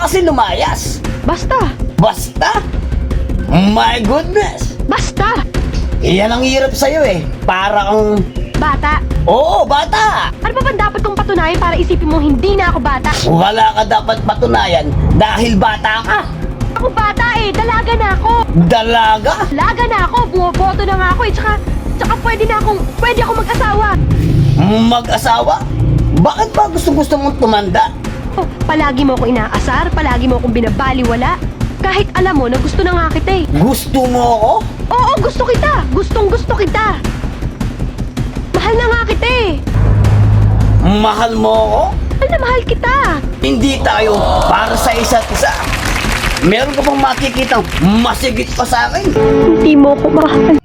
ka kasi lumayas? Basta. Basta? My goodness! Basta. Iyan ang hirap sa'yo eh. Para kang... Bata. Oo, bata! Ano ba dapat kong patunayan para isipin mo hindi na ako bata? Wala ka dapat patunayan dahil bata ka. Ako bata eh, dalaga na ako. Dalaga? Dalaga na ako, bumoboto na nga ako eh. Tsaka pwede ako mag-asawa. Mag-asawa? Bakit ba gusto mong tumanda? Oh, palagi mo akong inaasar, palagi mo akong binabaliwala. Kahit alam mo na gusto na nga kita eh. Gusto mo ako? Oo, gusto kita. Gusto kita. Mahal na nga kita eh. Mahal mo ako? Mahal na mahal kita. Hindi tayo para sa isa't isa. Meron ka bang makikita masigit pa sa akin? Hindi mo ko mahal.